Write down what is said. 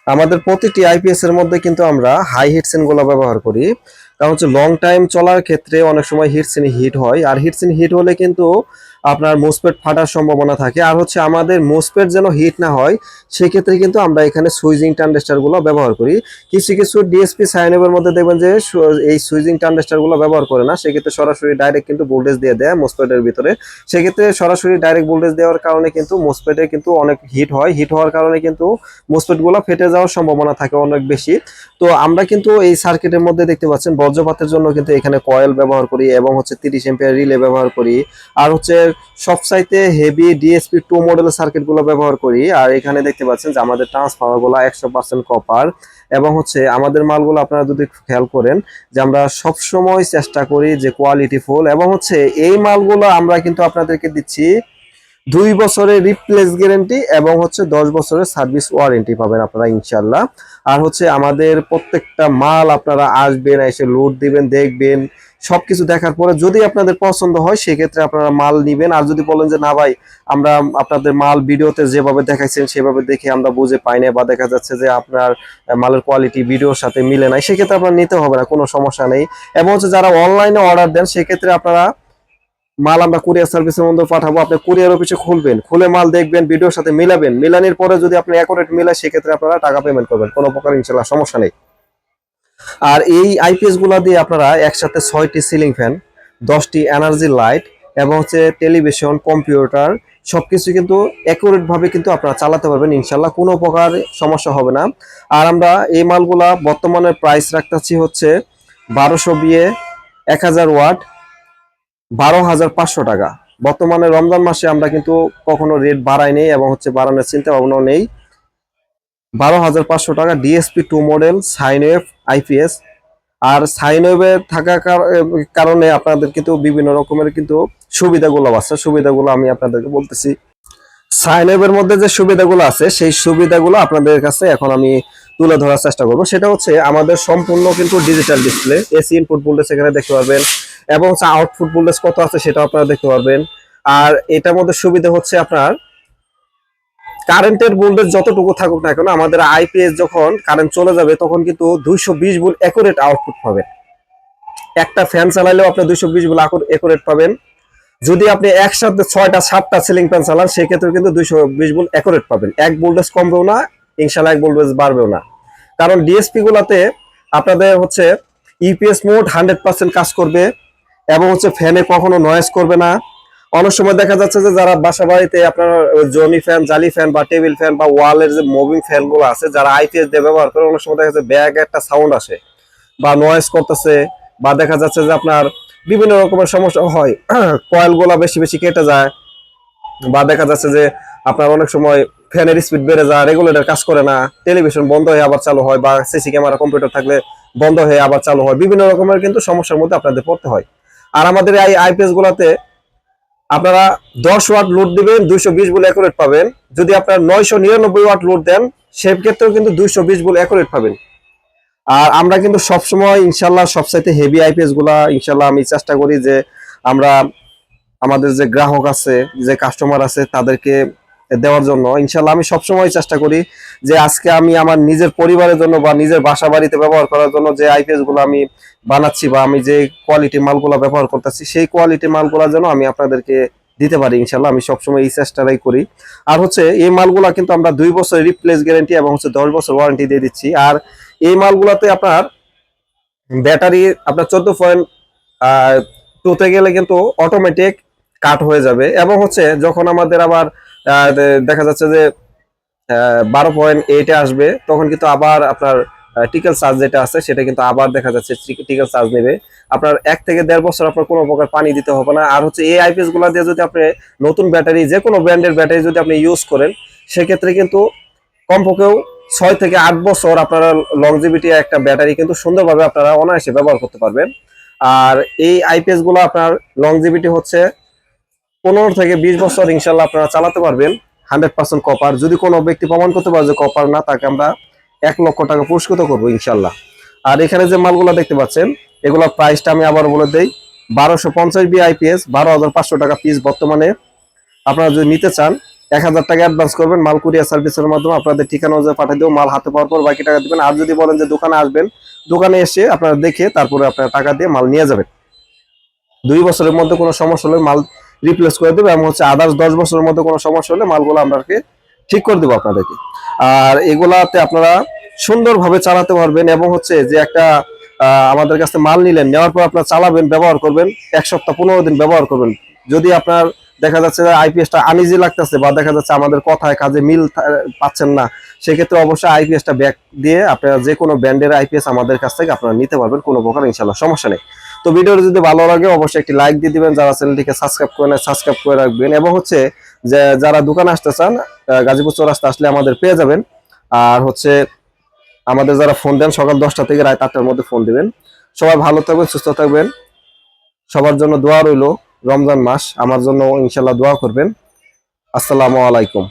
আমাদের প্রতিটি আইপিএস এর মধ্যে কিন্তু আমরা হাই হিটসিন গুলো ব্যবহার করি। কারণ হচ্ছে লং টাইম চলার ক্ষেত্রে অনেক সময় হিটসিন হিট হয়, আর হিটসিন হিট হলে কিন্তু আপনার মোসপেট ফাটার সম্ভাবনা থাকে। আর হচ্ছে আমাদের মোসপেট যেন হিট না হয় সেক্ষেত্রে কিন্তু আমরা এখানে সুইচিং ট্রানজিস্টর গুলো ব্যবহার করি। কিছু কিছু ডিএসপি সাইনওয়ের মধ্যে দেখবেন যে এই সুইচিং ট্রানজিস্টর গুলো ব্যবহার করে না, সেক্ষেত্রে সরাসরি ডাইরেক্ট কিন্তু ভোল্টেজ দিয়ে দেয় মোসপেটের ভিতরে। সেক্ষেত্রে সরাসরি ডাইরেক্ট ভোল্টেজ দেওয়ার কারণে কিন্তু মোসপেটে কিন্তু অনেক হিট হয়, হিট হওয়ার কারণে কিন্তু মোসপেট গুলো ফেটে যাওয়ার সম্ভাবনা থাকে অনেক বেশি। তো আমরা কিন্তু এই সার্কিটের মধ্যে দেখতে পাচ্ছেন বজ্রপাতের জন্য কিন্তু এখানে কয়েল ব্যবহার করি এবং হচ্ছে 30 এম্পিয়ার রিলে ব্যবহার করি। আর হচ্ছে সবচাইতে হেভি ডিএসপি 2 মডেলের সার্কিট গুলো ব্যবহার করি। আর এখানে দেখতে পাচ্ছেন যে আমাদের ট্রান্সফরমার গুলো 100% কপার। এবং হচ্ছে আমাদের মালগুলো আপনারা যদি খেয়াল করেন যে আমরা সব সময় চেষ্টা করি যে কোয়ালিটি ফুল, এবং হচ্ছে এই মালগুলো আমরা কিন্তু আপনাদেরকে দিচ্ছি 2 বছরের রিপ্লেস গ্যারেন্টি এবং হচ্ছে 10 বছরের সার্ভিস ওয়ারেন্টি পাবেন আপনারা ইনশাল্লাহ। আর হচ্ছে আমাদের প্রত্যেকটা মাল আপনারা আসবেন, এসে লোড দিবেন, দেখবেন, সবকিছু দেখার পরে যদি আপনাদের পছন্দ হয় সেক্ষেত্রে আপনারা মাল নিবেন। আর যদি বলেন যে না ভাই আমরা আপনাদের মাল ভিডিওতে যেভাবে দেখাইছেন সেভাবে দেখে আমরা বুঝে পাই না, বা দেখা যাচ্ছে যে আপনার মালের কোয়ালিটি ভিডিওর সাথে মিলে নাই, সেক্ষেত্রে আপনার নিতে হবে না, কোনো সমস্যা নেই। এবং হচ্ছে যারা অনলাইনে অর্ডার দেন সেক্ষেত্রে আপনারা মাল আমরা কুরিয়ার সার্ভিসের মধ্যে পাঠাবো, আপনি কুরিয়ার অফিসে খুলবেন, খুলে মাল দেখবেন, ভিডিওর সাথে মিলাবেন, মিলানোর পরে যদি আপনি অ্যাকুরেট মিলায় সেক্ষেত্রে আপনারা টাকা পেমেন্ট করবেন, কোনো প্রকার ইনশাল্লাহ সমস্যা নেই। আর এই আইপিএস গুলা দিয়ে আপনারা একসাথে 6টি সিলিং ফ্যান, 10টি এনার্জি লাইট এবং হচ্ছে টেলিভিশন, কম্পিউটার সবকিছু কিন্তু অ্যাকুরেট ভাবে কিন্তু আপনারা চালাতে পারবেন ইনশাল্লাহ, কোনো প্রকার সমস্যা হবে না। আর আমরা এই মালগুলা বর্তমানে প্রাইস রাখতেছি হচ্ছে 1200 বিয়ে 1000 ওয়াট 12,500 টাকা। বর্তমানে রমজান মাসে আমরা কিন্তু কখনো রেট বাড়াই নেই এবং হচ্ছে বাড়ানোর চিন্তা ভাবনাও নেই। 12,500 টাকা ডিএসপি 2 মডেল সাইনওয়েভ আইপিএস। আর সাইনওয়েভে থাকার কারণে আপনাদের কিন্তু বিভিন্ন রকমের কিন্তু সুবিধাগুলো আছে, সুবিধাগুলো আমি আপনাদেরকে বলতেছি। সাইনওয়েভের মধ্যে যে সুবিধাগুলো আছে সেই সুবিধাগুলো আপনাদের কাছে এখন আমি তুলে ধরার চেষ্টা করবো। সেটা হচ্ছে আমাদের সম্পূর্ণ কিন্তু digital display, AC input voltage এখানে দেখতে পারবেন এবং হচ্ছে আউটপুট ভোল্টেজ কত আছে সেটাও আপনারা দেখতে পারবেন। আর এটার মধ্যে সুবিধা হচ্ছে আপনার কারেন্টের ভোল্টেজ যতটুকু থাকুক না কেন, আমাদের আইপিএস যখন কারেন্ট চলে যাবে তখন কিন্তু 220 ভোল্ট অ্যাকুরেট আউটপুট পাবেন। একটা ফ্যান চালালেও আপনি 220 ভোল্ট অ্যাকুরেট পাবেন। যদি আপনি একসাথে 6টা 7টা সিলিং ফ্যান চালান সেক্ষেত্রে কিন্তু 220 ভোল্ট অ্যাকুরেট পাবেন। 1 ভোল্টেজ কমবেও না ইনশাল্লাহ, 1 ভোল্টেজ বাড়বেও না। কারণ ডিএসপি গুলাতে আপনাদের হচ্ছে ইপিএস মোড 100% কাজ করবে এবং হচ্ছে ফ্যানে কখনো নয়েজ করবে না। অনেক সময় দেখা যাচ্ছে যে যারা বাসা বাড়িতে আপনার জনি ফ্যান, জালি ফ্যান বা টেবিল ফ্যান বা ওয়ালের যে মুভিং ফ্যান গুলো আছে যারা আইপিএস দিয়ে ব্যবহার করে, অনেক সময় দেখা যাচ্ছে ব্যাগ একটা সাউন্ড আসে বা নয়েজ করতেছে, বা দেখা যাচ্ছে যে আপনার বিভিন্ন রকমের সমস্যা হয়, কয়েল গুলা বেশি বেশি কেটে যায়, বা দেখা যাচ্ছে যে আপনার অনেক সময় ফ্যানের স্পিড বেড়ে যায়, রেগুলেটর কাজ করে না, টেলিভিশন বন্ধ হয়ে আবার চালু হয়, বা সিসি ক্যামেরা কম্পিউটার থাকলে বন্ধ হয়ে আবার চালু হয়, বিভিন্ন রকমের কিন্তু সমস্যার মধ্যে আপনাদের পড়তে হয়। আর আমাদের এই আইপিএস গুলাতে আপনারা 10 ওয়াট লোড দিবেন 220 ভোল্ট অ্যাকুরেট পাবেন। যদি আপনারা 999 ওয়াট লোড দেন সেক্ষেত্রেও কিন্তু 220 ভোল্ট অ্যাকুরেট পাবেন। আর আমরা কিন্তু সবসময় ইনশাল্লাহ সবচাইতে হেভি আইপিএস গুলা ইনশাল্লাহ আমি চেষ্টা করি যে আমরা আমাদের যে গ্রাহক আছে, যে কাস্টমার আছে তাদেরকে দেওয়ার জন্য ইনশাল্লাহ আমি সবসময় চেষ্টা করি যে আজকে আমি আমার নিজের পরিবারের জন্য বা নিজের বাসা বাড়িতে ব্যবহার করার জন্য যে আইপিএস গুলো আমি বানাচ্ছি বা আমি যে কোয়ালিটি মালগুলো ব্যবহার করতেছি সেই কোয়ালিটি মালগুলোর জন্য আমি আপনাদেরকে দিতে পারি ইনশাল্লাহ, আমি সবসময় এই চেষ্টাটাই করি। আর হচ্ছে এই মালগুলা কিন্তু আমরা 2 বছর রিপ্লেস গ্যারেন্টি এবং হচ্ছে 10 বছর ওয়ারেন্টি দিয়ে দিচ্ছি। আর এই মালগুলাতে আপনার ব্যাটারি আপনার 14.2 গেলে কিন্তু অটোমেটিক কাট হয়ে যাবে, এবং হচ্ছে যখন আমাদের আবার দেখা যাচ্ছে যে 12.8 আসবে তখন কিন্তু আবার আপনার টিকেল চার্জ যেটা আছে সেটা কিন্তু আবার দেখা যাচ্ছে টিকেল চার্জ নেবে। আপনার 1 থেকে 1.5 বছর আপনার কোনো প্রকার পানি দিতে হবে না। আর হচ্ছে এই আইপিএস গুলা দিয়ে যদি আপনি নতুন ব্যাটারি যে কোনো ব্র্যান্ডের ব্যাটারি যদি আপনি ইউজ করেন সেক্ষেত্রে কিন্তু কমপক্ষেও 6 থেকে 8 বছর আপনারা লংজিভিটি একটা ব্যাটারি কিন্তু সুন্দরভাবে আপনারা অনায়াসে ব্যবহার করতে পারবেন। আর এই আইপিএস গুলো আপনার লংজিভিটি হচ্ছে 15 থেকে 20 বছর ইনশাল্লাহ আপনারা চালাতে পারবেন 100% কপার। যদি কোনো ব্যক্তি প্রমাণ করতে পারে যে কপার না, তাকে আমরা 1 লক্ষ টাকা পুরস্কৃত করবো ইনশাল্লাহ। আর এখানে যে মালগুলো দেখতে পাচ্ছেন এগুলোর প্রাইসটা আমি আবার বলে দেই, 1250 বি আইপিএস 12,500 টাকা পিস বর্তমানে। আপনারা যদি নিতে চান 1000 টাকা অ্যাডভান্স করবেন, মাল কুরিয়ার সার্ভিসের মাধ্যমে আপনাদের ঠিকানা অনুযায়ী পাঠিয়ে দেবো, মাল হাতে পাওয়ার পর বাকি টাকা দিবেন। আর যদি বলেন যে দোকানে আসবেন, দোকানে এসে আপনারা দেখে তারপরে আপনারা টাকা দিয়ে মাল নিয়ে যাবেন। 2 বছরের মধ্যে কোনো সমস্যা হলে মাল রিপ্লেস করে দেবো, এবং হচ্ছে আদার্স 10 বছরের মধ্যে কোনো সমস্যা হলে মালগুলো আপনাকে ঠিক করে দেবো আপনাদেরকে। আর এগুলাতে আপনারা সুন্দরভাবে চালাতে পারবেন, এবং হচ্ছে যে একটা আমাদের কাছে মাল নিলেন, নেওয়ার পর আপনার চালাবেন, ব্যবহার করবেন, 1 সপ্তাহ 15 দিন ব্যবহার করবেন। যদি আপনার দেখা যাচ্ছে যে আইপিএসটা আনইজি লাগতেছে, বা দেখা যাচ্ছে আমাদের কথায় কাজে মিল পাচ্ছেন না, সেক্ষেত্রে অবশ্যই আইপিএসটা ব্যাক দিয়ে আপনারা যে কোনো ব্র্যান্ডের আইপিএস আমাদের কাছ থেকে আপনারা নিতে পারবেন, কোনো প্রকার ইনশাল্লাহ সমস্যা নেই। তো ভিডিওটা যদি ভালো লাগে অবশ্যই একটি লাইক দিয়ে দিবেন, যারা চ্যানেলটিকে সাবস্ক্রাইব করে নেয় সাবস্ক্রাইব করে রাখবেন, এবং হচ্ছে যে যারা দোকানে আসতে চান গাজীপুর চৌরাস্তা আসলে আমাদের পেয়ে যাবেন। আর হচ্ছে আমাদের যারা ফোন দেন সকাল 10টা থেকে রাত 8টার মধ্যে ফোন দিবেন। সবাই ভালো থাকবেন, সুস্থ থাকবেন, সবার জন্য দোয়া রইল। রমজান মাস, আমার জন্য ইনশাল্লাহ দোয়া করবেন। আসসালামু আলাইকুম।